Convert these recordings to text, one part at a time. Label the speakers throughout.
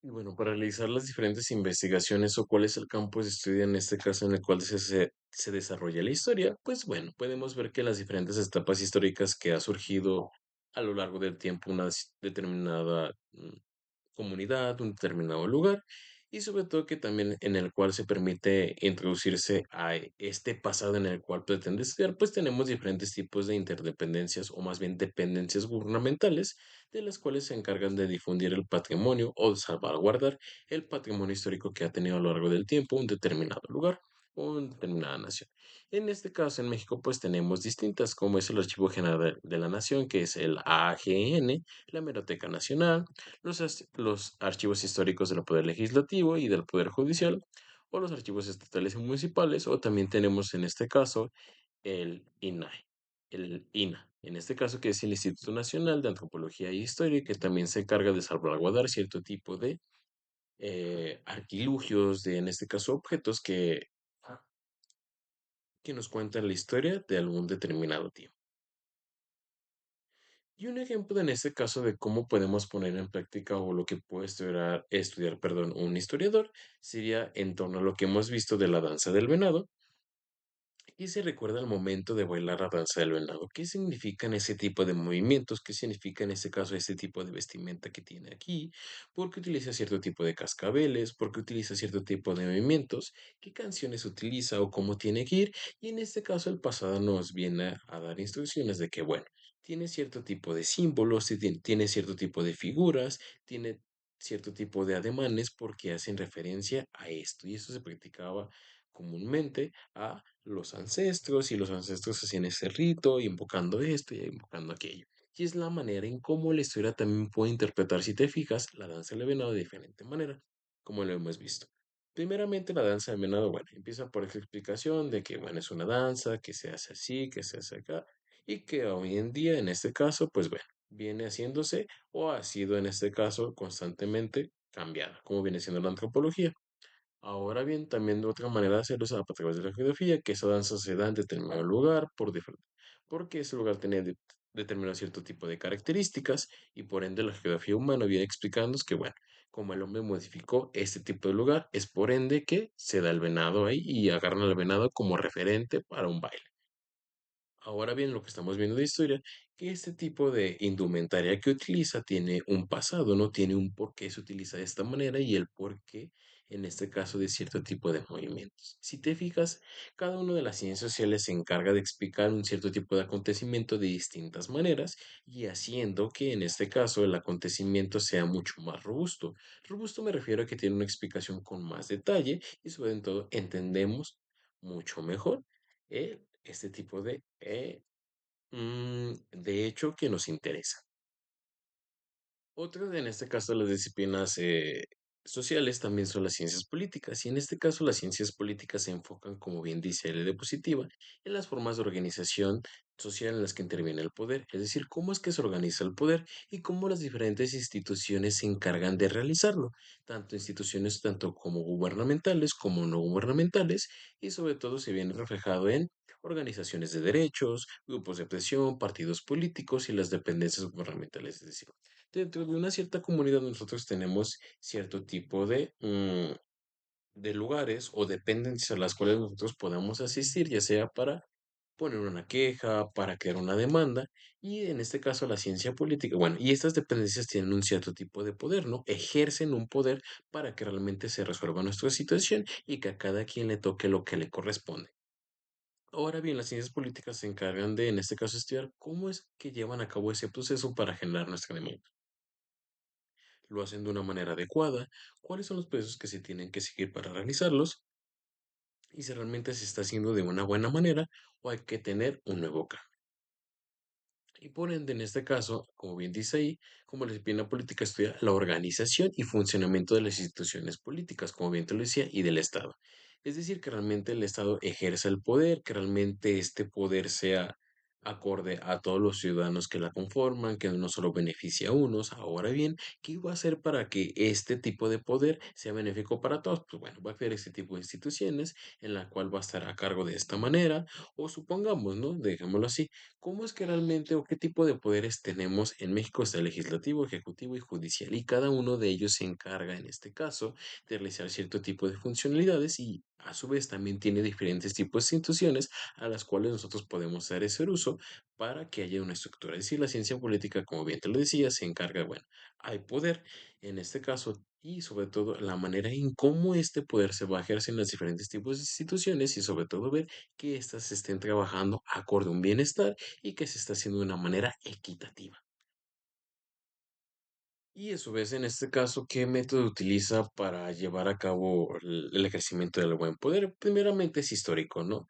Speaker 1: Y bueno, para realizar las diferentes investigaciones o cuál es el campo de estudio en este caso en el cual se desarrolla la historia, pues bueno, podemos ver que las diferentes etapas históricas que ha surgido a lo largo del tiempo una determinada comunidad, un determinado lugar, y sobre todo que también en el cual se permite introducirse a este pasado en el cual pretende estudiar, pues tenemos diferentes tipos de interdependencias o más bien dependencias gubernamentales de las cuales se encargan de difundir el patrimonio o de salvaguardar el patrimonio histórico que ha tenido a lo largo del tiempo un determinado lugar o una determinada nación. En este caso, en México, pues tenemos distintas, como es el Archivo General de la Nación, que es el AGN, la Hemeroteca Nacional, los archivos históricos del Poder Legislativo y del Poder Judicial, o los archivos estatales y municipales, o también tenemos en este caso el INAH, en este caso que es el Instituto Nacional de Antropología y Historia, que también se encarga de salvaguardar cierto tipo de artilugios, de en este caso objetos que nos cuentan la historia de algún determinado tiempo. Y un ejemplo en este caso de cómo podemos poner en práctica o lo que puede estudiar, un historiador sería en torno a lo que hemos visto de la danza del venado y se recuerda el momento de bailar la danza del venado. ¿Qué significan ese tipo de movimientos? ¿Qué significa en este caso ese tipo de vestimenta que tiene aquí? ¿Por qué utiliza cierto tipo de cascabeles? ¿Por qué utiliza cierto tipo de movimientos? ¿Qué canciones utiliza o cómo tiene que ir? Y en este caso el pasado nos viene a dar instrucciones de que, bueno, tiene cierto tipo de símbolos, tiene cierto tipo de figuras, tiene cierto tipo de ademanes porque hacen referencia a esto. Y eso se practicaba comúnmente a los ancestros y los ancestros hacían ese rito, invocando esto y invocando aquello. Y es la manera en cómo la historia también puede interpretar, si te fijas, la danza del venado de diferente manera, como lo hemos visto. Primeramente, la danza del venado, bueno, empieza por esa explicación de que, bueno, es una danza que se hace así, que se hace acá, y que hoy en día, en este caso, pues bueno, viene haciéndose o ha sido en este caso constantemente cambiada, como viene siendo la antropología. Ahora bien, también de otra manera de hacerlo es a través de la geografía, que esa danza se da en determinado lugar porque ese lugar tenía determinado cierto tipo de características y por ende la geografía humana viene explicándonos que, bueno, como el hombre modificó este tipo de lugar, es por ende que se da el venado ahí y agarran al venado como referente para un baile. Ahora bien, lo que estamos viendo de historia, que este tipo de indumentaria que utiliza tiene un pasado, ¿no? Tiene un por qué se utiliza de esta manera y el por qué, en este caso, de cierto tipo de movimientos. Si te fijas, cada una de las ciencias sociales se encarga de explicar un cierto tipo de acontecimiento de distintas maneras y haciendo que, en este caso, el acontecimiento sea mucho más robusto. Robusto me refiero a que tiene una explicación con más detalle y sobre todo entendemos mucho mejor este tipo de hecho que nos interesa. Otra, en este caso, las disciplinas sociales también son las ciencias políticas, y en este caso las ciencias políticas se enfocan, como bien dice la diapositiva, en las formas de organización social en las que interviene el poder, es decir, cómo es que se organiza el poder y cómo las diferentes instituciones se encargan de realizarlo, tanto instituciones tanto como gubernamentales como no gubernamentales, y sobre todo se viene reflejado en organizaciones de derechos, grupos de presión, partidos políticos y las dependencias gubernamentales, es decir, dentro de una cierta comunidad nosotros tenemos cierto tipo de lugares o dependencias a las cuales nosotros podemos asistir, ya sea para poner una queja, para crear una demanda, y en este caso la ciencia política, bueno, y estas dependencias tienen un cierto tipo de poder, ¿no? Ejercen un poder para que realmente se resuelva nuestra situación y que a cada quien le toque lo que le corresponde. Ahora bien, las ciencias políticas se encargan de, en este caso, estudiar cómo es que llevan a cabo ese proceso para generar nuestra demanda. Lo hacen de una manera adecuada, cuáles son los procesos que se tienen que seguir para realizarlos y si realmente se está haciendo de una buena manera o hay que tener un nuevo cambio. Y por ende, en este caso, como bien dice ahí, como la disciplina política estudia la organización y funcionamiento de las instituciones políticas, como bien te lo decía, y del Estado. Es decir, que realmente el Estado ejerza el poder, que realmente este poder sea acorde a todos los ciudadanos que la conforman, que no solo beneficia a unos. Ahora bien, ¿qué iba a hacer para que este tipo de poder sea benéfico para todos? Pues bueno, va a crear este tipo de instituciones en la cual va a estar a cargo de esta manera, o supongamos, ¿no? Dejémoslo así. ¿Cómo es que realmente o qué tipo de poderes tenemos en México? Está el legislativo, ejecutivo y judicial, y cada uno de ellos se encarga, en este caso, de realizar cierto tipo de funcionalidades y a su vez también tiene diferentes tipos de instituciones a las cuales nosotros podemos dar ese uso para que haya una estructura. Es decir, la ciencia política, como bien te lo decía, se encarga, bueno, hay poder en este caso y sobre todo la manera en cómo este poder se va a ejercer en los diferentes tipos de instituciones y sobre todo ver que éstas estén trabajando acorde a un bienestar y que se está haciendo de una manera equitativa. Y a su vez, en este caso, ¿qué método utiliza para llevar a cabo el ejercimiento del buen poder? Primeramente es histórico, ¿no?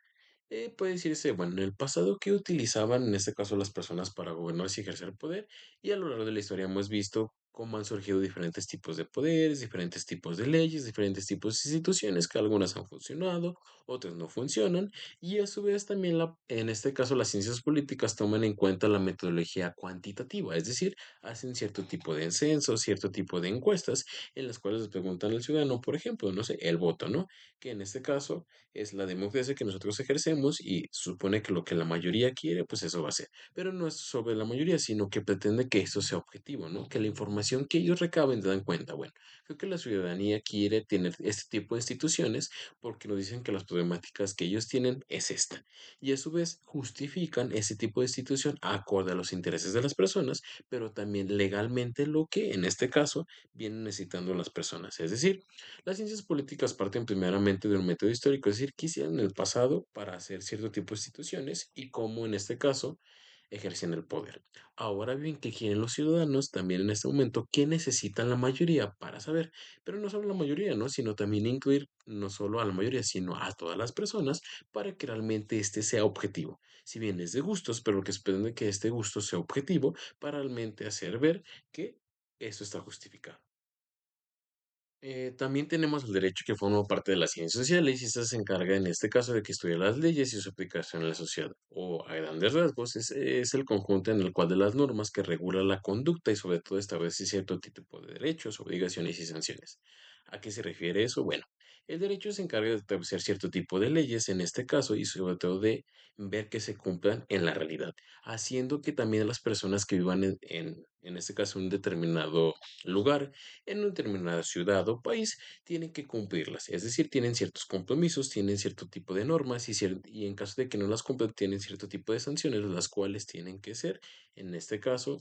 Speaker 1: Puede decirse, bueno, en el pasado, ¿qué utilizaban en este caso las personas para gobernar y ejercer poder? Y a lo largo de la historia hemos visto cómo han surgido diferentes tipos de poderes, diferentes tipos de leyes, diferentes tipos de instituciones, que algunas han funcionado, otras no funcionan, y a su vez también en este caso las ciencias políticas toman en cuenta la metodología cuantitativa, es decir, hacen cierto tipo de censos, cierto tipo de encuestas, en las cuales les preguntan al ciudadano, por ejemplo, no sé, el voto, ¿no? Que en este caso es la democracia que nosotros ejercemos y supone que lo que la mayoría quiere, pues eso va a ser. Pero no es sobre la mayoría, sino que pretende que esto sea objetivo, ¿no? Que la información que ellos recaben te dan cuenta. Bueno, creo que la ciudadanía quiere tener este tipo de instituciones porque nos dicen que las problemáticas que ellos tienen es esta. Y a su vez justifican ese tipo de institución acorde a los intereses de las personas, pero también legalmente lo que en este caso vienen necesitando las personas. Es decir, las ciencias políticas parten primeramente de un método histórico, es decir, qué hicieron en el pasado para hacer cierto tipo de instituciones y cómo en este caso ejercen el poder. Ahora bien, ¿qué quieren los ciudadanos también en este momento? ¿Qué necesitan la mayoría para saber? Pero no solo la mayoría, ¿no? Sino también incluir no solo a la mayoría, sino a todas las personas para que realmente este sea objetivo. Si bien es de gustos, pero lo que esperan de que este gusto sea objetivo para realmente hacer ver que esto está justificado. También tenemos el derecho que forma parte de las ciencias sociales y esta se encarga en este caso de que estudia las leyes y su aplicación en la sociedad. O a grandes rasgos es el conjunto en el cual de las normas que regula la conducta y sobre todo establece cierto tipo de derechos, obligaciones y sanciones. ¿A qué se refiere eso? Bueno, el derecho se encarga de establecer cierto tipo de leyes en este caso y sobre todo de ver que se cumplan en la realidad, haciendo que también las personas que vivan en este caso en un determinado lugar en una determinada ciudad o país, tienen que cumplirlas. Es decir, tienen ciertos compromisos, tienen cierto tipo de normas y en caso de que no las cumplan, tienen cierto tipo de sanciones, las cuales tienen que ser, en este caso,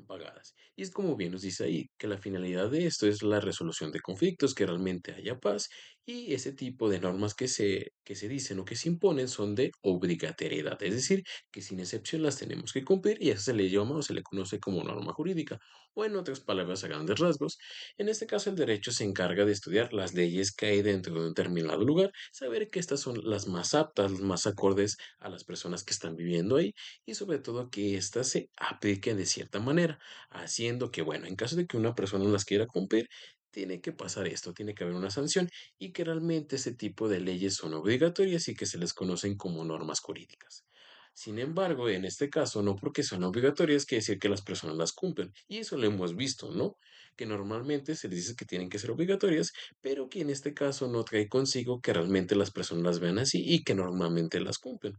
Speaker 1: pagadas. Y es como bien nos dice ahí, que la finalidad de esto es la resolución de conflictos, que realmente haya paz y ese tipo de normas que se dicen o que se imponen son de obligatoriedad, es decir, que sin excepción las tenemos que cumplir y eso se le llama o se le conoce como norma jurídica o en otras palabras a grandes rasgos. En este caso el derecho se encarga de estudiar las leyes que hay dentro de un determinado lugar, saber que estas son las más aptas, las más acordes a las personas que están viviendo ahí y sobre todo que éstas se apliquen de cierta manera, haciendo que, bueno, en caso de que una persona no las quiera cumplir, tiene que pasar esto, tiene que haber una sanción y que realmente ese tipo de leyes son obligatorias y que se les conocen como normas jurídicas. Sin embargo, en este caso, no porque son obligatorias quiere decir que las personas las cumplen. Y eso lo hemos visto, ¿no? Que normalmente se les dice que tienen que ser obligatorias, pero que en este caso no trae consigo que realmente las personas las vean así y que normalmente las cumplen.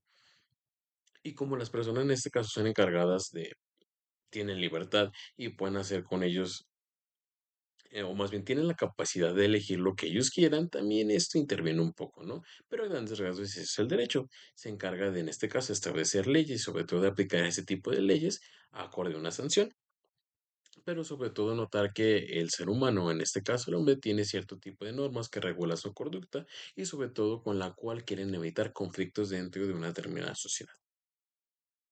Speaker 1: Y como las personas en este caso son encargadas tienen libertad y pueden hacer con ellos, o más bien tienen la capacidad de elegir lo que ellos quieran, también esto interviene un poco, ¿no? Pero a grandes rasgos ese es el derecho. Se encarga de, en este caso, establecer leyes y sobre todo de aplicar ese tipo de leyes acorde a una sanción, pero sobre todo notar que el ser humano, en este caso el hombre, tiene cierto tipo de normas que regulan su conducta y sobre todo con la cual quieren evitar conflictos dentro de una determinada sociedad.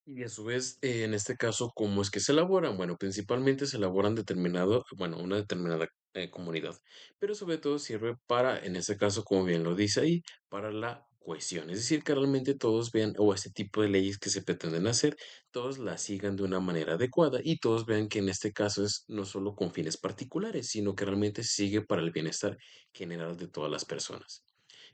Speaker 1: Y a su vez, en este caso, ¿cómo es que se elaboran? Bueno, principalmente se elaboran una determinada comunidad, pero sobre todo sirve para, en este caso, como bien lo dice ahí, para la cohesión. Es decir, que realmente todos vean, o este tipo de leyes que se pretenden hacer, todos las sigan de una manera adecuada y todos vean que en este caso es no solo con fines particulares, sino que realmente sigue para el bienestar general de todas las personas.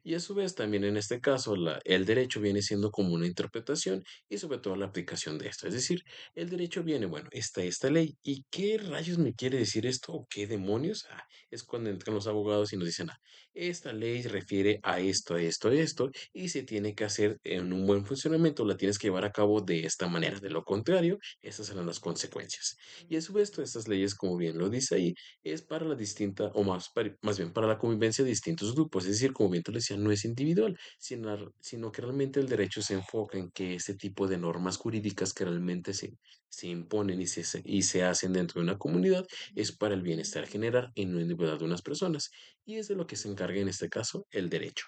Speaker 1: Y a su vez, también en este caso, el derecho viene siendo como una interpretación y sobre todo la aplicación de esto. Es decir, el derecho viene, bueno, está esta ley. ¿Y qué rayos me quiere decir esto? ¿O qué demonios? Es cuando entran los abogados y nos dicen, esta ley refiere a esto, a esto, a esto, y se tiene que hacer en un buen funcionamiento, la tienes que llevar a cabo de esta manera. De lo contrario, estas serán las consecuencias. Y a su vez, todas estas leyes, como bien lo dice ahí, es para la distinta, o más, más bien para la convivencia de distintos grupos. Es decir, como bien te lo decía, no es individual, sino que realmente el derecho se enfoca en que este tipo de normas jurídicas que realmente se imponen y se hacen dentro de una comunidad es para el bienestar general y no individual de unas personas. Y es de lo que se encarga en este caso el derecho.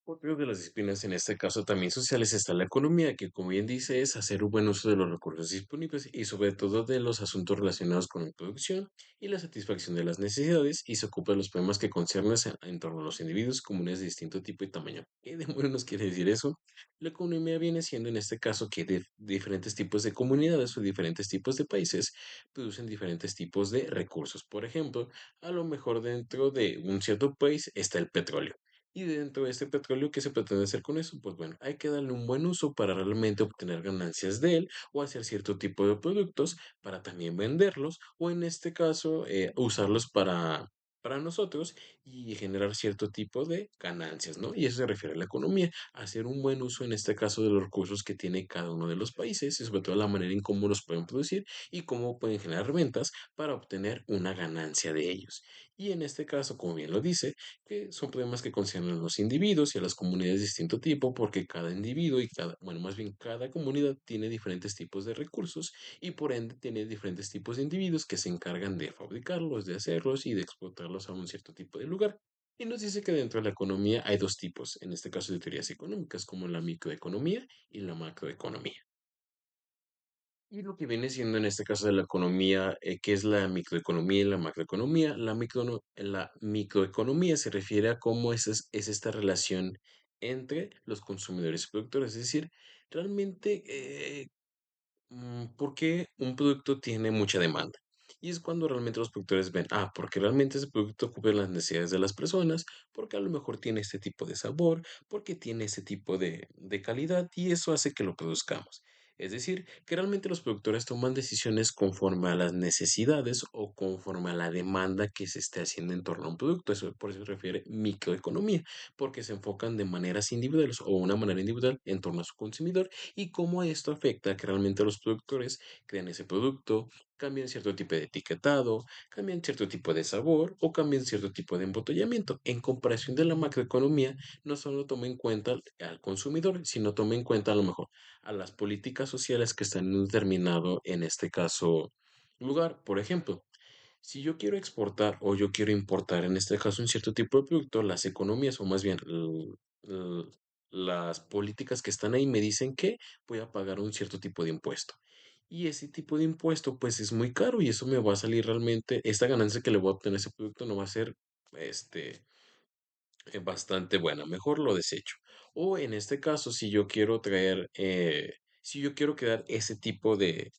Speaker 1: Otro de las disciplinas, en este caso también sociales, está la economía, que como bien dice es hacer un buen uso de los recursos disponibles y sobre todo de los asuntos relacionados con la producción y la satisfacción de las necesidades y se ocupa de los problemas que conciernen en torno a los individuos comunes de distinto tipo y tamaño. ¿Qué demonios nos quiere decir eso? La economía viene siendo en este caso que diferentes tipos de comunidades o diferentes tipos de países producen diferentes tipos de recursos. Por ejemplo, a lo mejor dentro de un cierto país está el petróleo. Y dentro de este petróleo, ¿qué se pretende hacer con eso? Pues bueno, hay que darle un buen uso para realmente obtener ganancias de él o hacer cierto tipo de productos para también venderlos o en este caso usarlos para nosotros y generar cierto tipo de ganancias, ¿no? Y eso se refiere a la economía, hacer un buen uso en este caso de los recursos que tiene cada uno de los países y sobre todo la manera en cómo los pueden producir y cómo pueden generar ventas para obtener una ganancia de ellos. Y en este caso, como bien lo dice, que son problemas que conciernen a los individuos y a las comunidades de distinto tipo, porque cada individuo y bueno, más bien cada comunidad tiene diferentes tipos de recursos y por ende tiene diferentes tipos de individuos que se encargan de fabricarlos, de hacerlos y de explotarlos a un cierto tipo de lugar. Y nos dice que dentro de la economía hay dos tipos, en este caso de teorías económicas, como la microeconomía y la macroeconomía. Y lo que viene siendo en este caso de la economía, ¿qué es la microeconomía y la macroeconomía? La microeconomía se refiere a cómo es esta relación entre los consumidores y productores. Es decir, realmente ¿por qué un producto tiene mucha demanda? Y es cuando realmente los productores ven, porque realmente ese producto cubre las necesidades de las personas, porque a lo mejor tiene este tipo de sabor, porque tiene ese tipo de calidad y eso hace que lo produzcamos. Es decir, que realmente los productores toman decisiones conforme a las necesidades o conforme a la demanda que se esté haciendo en torno a un producto. Eso por eso se refiere microeconomía, porque se enfocan de maneras individuales o una manera individual en torno a su consumidor y cómo esto afecta a que realmente los productores crean ese producto, cambien cierto tipo de etiquetado, cambien cierto tipo de sabor o cambien cierto tipo de embotellamiento. En comparación de la macroeconomía, no solo toma en cuenta al consumidor, sino toma en cuenta a lo mejor a las políticas sociales que están en un determinado, en este caso, lugar. Por ejemplo, si yo quiero exportar o yo quiero importar, en este caso, un cierto tipo de producto, las economías o más bien l- las políticas que están ahí me dicen que voy a pagar un cierto tipo de impuesto. Y ese tipo de impuesto pues es muy caro y eso me va a salir realmente, esta ganancia que le voy a obtener a ese producto no va a ser este, bastante buena, mejor lo desecho. O en este caso, si yo quiero crear ese tipo de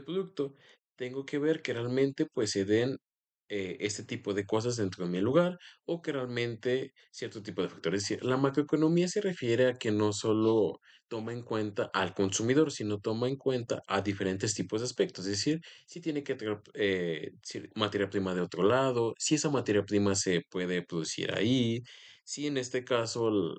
Speaker 1: producto, tengo que ver que realmente pues se den este tipo de cosas dentro de mi lugar o que realmente cierto tipo de factores. Es decir, la macroeconomía se refiere a que no solo toma en cuenta al consumidor, sino toma en cuenta a diferentes tipos de aspectos. Es decir, si tiene que traer si materia prima de otro lado, si esa materia prima se puede producir ahí, si en este caso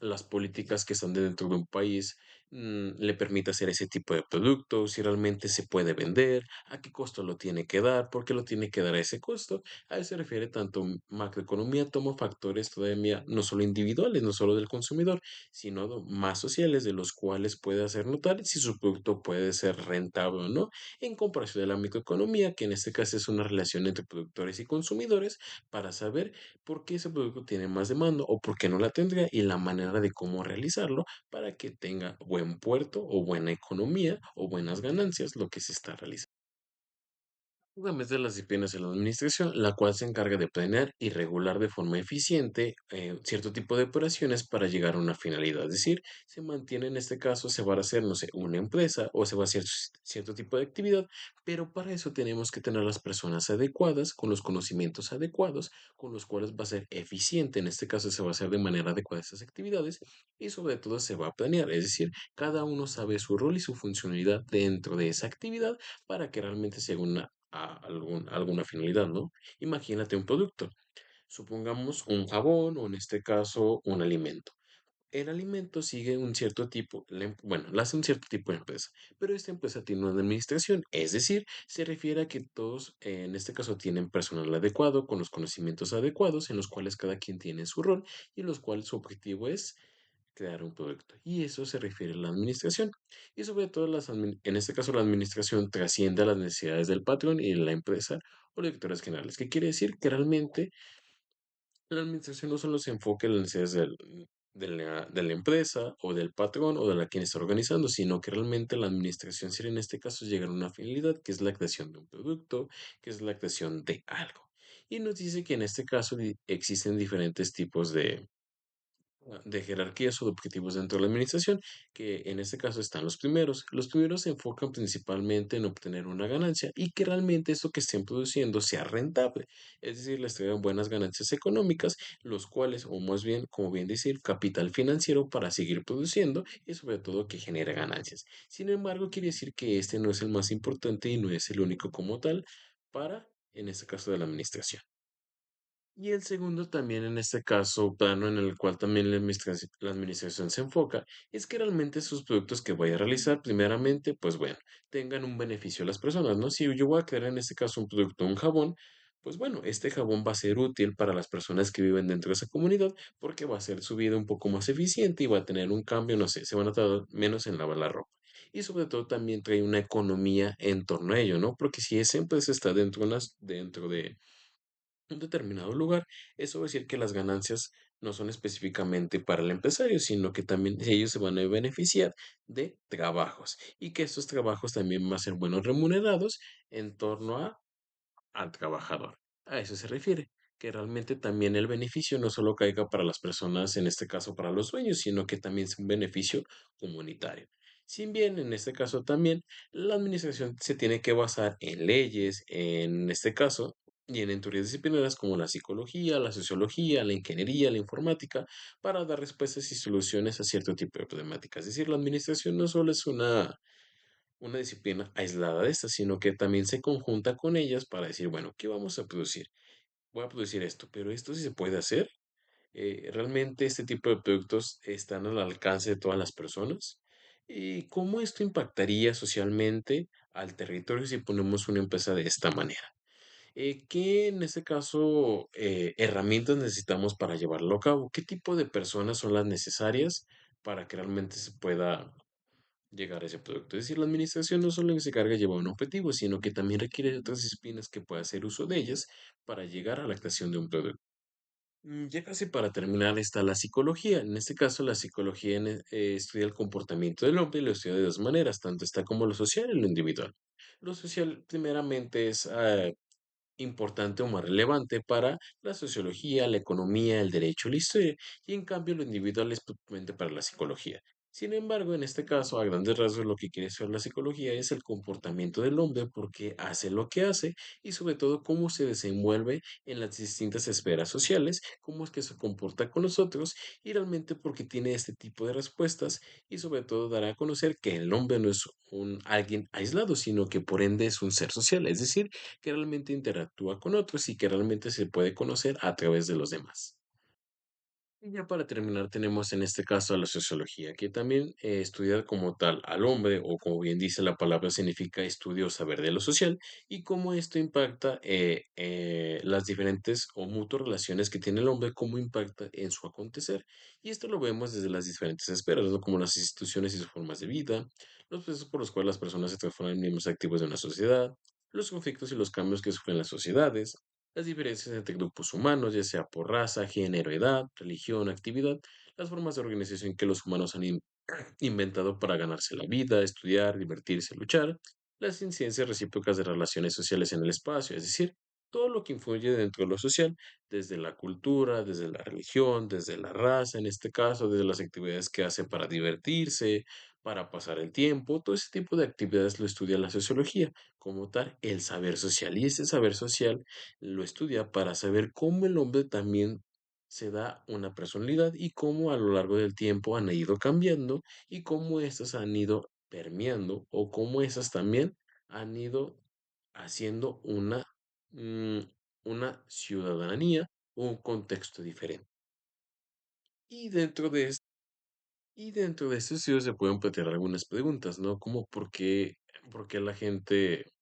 Speaker 1: las políticas que están dentro de un país le permite hacer ese tipo de productos, si realmente se puede vender, a qué costo lo tiene que dar, por qué lo tiene que dar a ese costo. A eso se refiere tanto macroeconomía, toma factores todavía no solo individuales, no solo del consumidor, sino más sociales de los cuales puede hacer notar si su producto puede ser rentable o no, en comparación de la microeconomía, que en este caso es una relación entre productores y consumidores para saber por qué ese producto tiene más demanda o por qué no la tendría y la manera de cómo realizarlo para que tenga buen puerto o buena economía o buenas ganancias lo que se está realizando. Obviamente las disciplinas en la administración, la cual se encarga de planear y regular de forma eficiente cierto tipo de operaciones para llegar a una finalidad. Es decir, se mantiene en este caso, se va a hacer, no sé, una empresa o se va a hacer cierto tipo de actividad, pero para eso tenemos que tener las personas adecuadas, con los conocimientos adecuados, con los cuales va a ser eficiente. En este caso se va a hacer de manera adecuada estas actividades y sobre todo se va a planear. Es decir, cada uno sabe su rol y su funcionalidad dentro de esa actividad para que realmente se haga alguna finalidad, ¿no? Imagínate un producto, supongamos un jabón o en este caso un alimento. El alimento sigue un cierto tipo, bueno, lo hace un cierto tipo de empresa, pero esta empresa tiene una administración, es decir, se refiere a que todos, en este caso, tienen personal adecuado, con los conocimientos adecuados, en los cuales cada quien tiene su rol y los cuales su objetivo es crear un producto. Y eso se refiere a la administración. Y sobre todo, en este caso, la administración trasciende a las necesidades del patrón y de la empresa o directores generales. ¿Qué quiere decir? Que realmente la administración no solo se enfoca en las necesidades de la empresa o del patrón o de la quien está organizando, sino que realmente la administración sería en este caso llegar a una finalidad que es la creación de un producto, que es la creación de algo. Y nos dice que en este caso existen diferentes tipos de jerarquías o de objetivos dentro de la administración, que en este caso están los primeros. Los primeros se enfocan principalmente en obtener una ganancia y que realmente esto que estén produciendo sea rentable, es decir, les traigan buenas ganancias económicas, los cuales, o más bien, como bien decir, capital financiero para seguir produciendo y sobre todo que genere ganancias. Sin embargo, quiere decir que este no es el más importante y no es el único como tal para, en este caso, de la administración. Y el segundo también en este caso, plano en el cual también la administración se enfoca, es que realmente sus productos que vaya a realizar, primeramente, pues bueno, tengan un beneficio a las personas, ¿no? Si yo voy a crear en este caso un producto, un jabón, pues bueno, este jabón va a ser útil para las personas que viven dentro de esa comunidad porque va a hacer su vida un poco más eficiente y va a tener un cambio, no sé, se van a tardar menos en lavar la ropa. Y sobre todo también trae una economía en torno a ello, ¿no? Porque si esa empresa está dentro de un determinado lugar, eso va a decir que las ganancias no son específicamente para el empresario, sino que también ellos se van a beneficiar de trabajos y que estos trabajos también van a ser buenos remunerados en torno al trabajador. A eso se refiere, que realmente también el beneficio no solo caiga para las personas, en este caso para los dueños, sino que también es un beneficio comunitario. Sin bien, en este caso también, la administración se tiene que basar en leyes, en este caso, y en teorías disciplinarias como la psicología, la sociología, la ingeniería, la informática, para dar respuestas y soluciones a cierto tipo de problemáticas. Es decir, la administración no solo es una disciplina aislada de estas, sino que también se conjunta con ellas para decir, bueno, ¿qué vamos a producir? Voy a producir esto, pero esto sí se puede hacer. ¿Realmente este tipo de productos están al alcance de todas las personas? ¿Y cómo esto impactaría socialmente al territorio si ponemos una empresa de esta manera? ¿Qué en este caso herramientas necesitamos para llevarlo a cabo? ¿Qué tipo de personas son las necesarias para que realmente se pueda llegar a ese producto? Es decir, la administración no solo se carga de llevar un objetivo, sino que también requiere de otras disciplinas que pueda hacer uso de ellas para llegar a la creación de un producto. Ya casi para terminar está la psicología. En este caso, la psicología estudia el comportamiento del hombre y lo estudia de dos maneras, tanto está como lo social y lo individual. Lo social, primeramente, es importante o más relevante para la sociología, la economía, el derecho, la historia, y en cambio lo individual es propiamente para la psicología. Sin embargo, en este caso, a grandes rasgos, lo que quiere estudiar la psicología es el comportamiento del hombre, por qué hace lo que hace y sobre todo cómo se desenvuelve en las distintas esferas sociales, cómo es que se comporta con los otros y realmente por qué tiene este tipo de respuestas y sobre todo dará a conocer que el hombre no es un alguien aislado, sino que por ende es un ser social, es decir, que realmente interactúa con otros y que realmente se puede conocer a través de los demás. Y ya para terminar tenemos en este caso a la sociología, que también estudia como tal al hombre, o como bien dice la palabra, significa estudio o saber de lo social, y cómo esto impacta las diferentes o mutuas relaciones que tiene el hombre, cómo impacta en su acontecer. Y esto lo vemos desde las diferentes esferas, ¿no? Como las instituciones y sus formas de vida, los procesos por los cuales las personas se transforman en miembros activos de una sociedad, los conflictos y los cambios que sufren las sociedades, las diferencias entre grupos humanos, ya sea por raza, género, edad, religión, actividad, las formas de organización que los humanos han inventado para ganarse la vida, estudiar, divertirse, luchar, las incidencias recíprocas de relaciones sociales en el espacio, es decir, todo lo que influye dentro de lo social, desde la cultura, desde la religión, desde la raza, en este caso, desde las actividades que hace para divertirse, para pasar el tiempo, todo ese tipo de actividades lo estudia la sociología, como tal, el saber social. Y ese saber social lo estudia para saber cómo el hombre también se da una personalidad y cómo a lo largo del tiempo han ido cambiando y cómo éstas han ido permeando o cómo esas también han ido haciendo mm, una ciudadanía o un contexto diferente. Y dentro de este estudio se pueden plantear algunas preguntas, ¿no? Como por qué la gente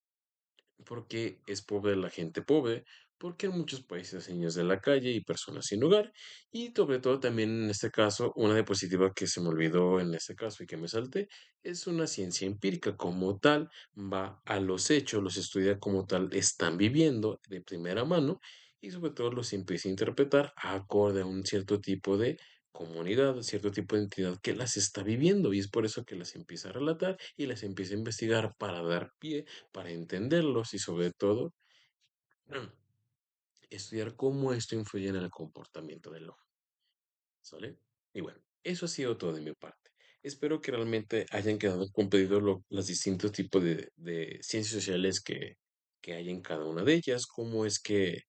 Speaker 1: ¿por qué es pobre la gente pobre? Porque en muchos países hay niños de la calle y personas sin hogar. Y sobre todo también en este caso, una diapositiva que se me olvidó en este caso y que me salté, es una ciencia empírica como tal, va a los hechos, los estudia como tal, están viviendo de primera mano y sobre todo los empieza a interpretar acorde a un cierto tipo de comunidad, cierto tipo de entidad que las está viviendo y es por eso que las empieza a relatar y las empieza a investigar para dar pie para entenderlos y sobre todo estudiar cómo esto influye en el comportamiento del ojo, ¿sale? Y bueno, eso ha sido todo de mi parte. Espero que realmente hayan quedado comprendidos los distintos tipos de ciencias sociales que hay en cada una de ellas, cómo es que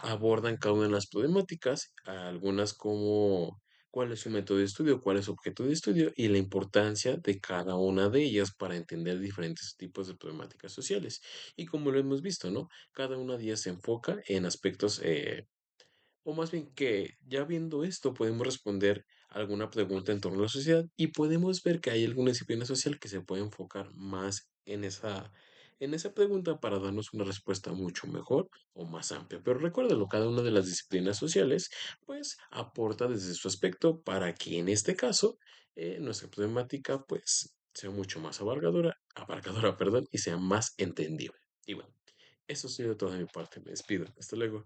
Speaker 1: abordan cada una de las problemáticas, algunas como cuál es su método de estudio, cuál es su objeto de estudio y la importancia de cada una de ellas para entender diferentes tipos de problemáticas sociales. Y como lo hemos visto, ¿no? Cada una de ellas se enfoca en aspectos o más bien que ya viendo esto podemos responder alguna pregunta en torno a la sociedad y podemos ver que hay alguna disciplina social que se puede enfocar más en esa pregunta para darnos una respuesta mucho mejor o más amplia. Pero recuérdalo, cada una de las disciplinas sociales pues aporta desde su aspecto para que en este caso nuestra problemática pues sea mucho más abarcadora, perdón, y sea más entendible. Y bueno, eso ha sido todo de mi parte. Me despido. Hasta luego.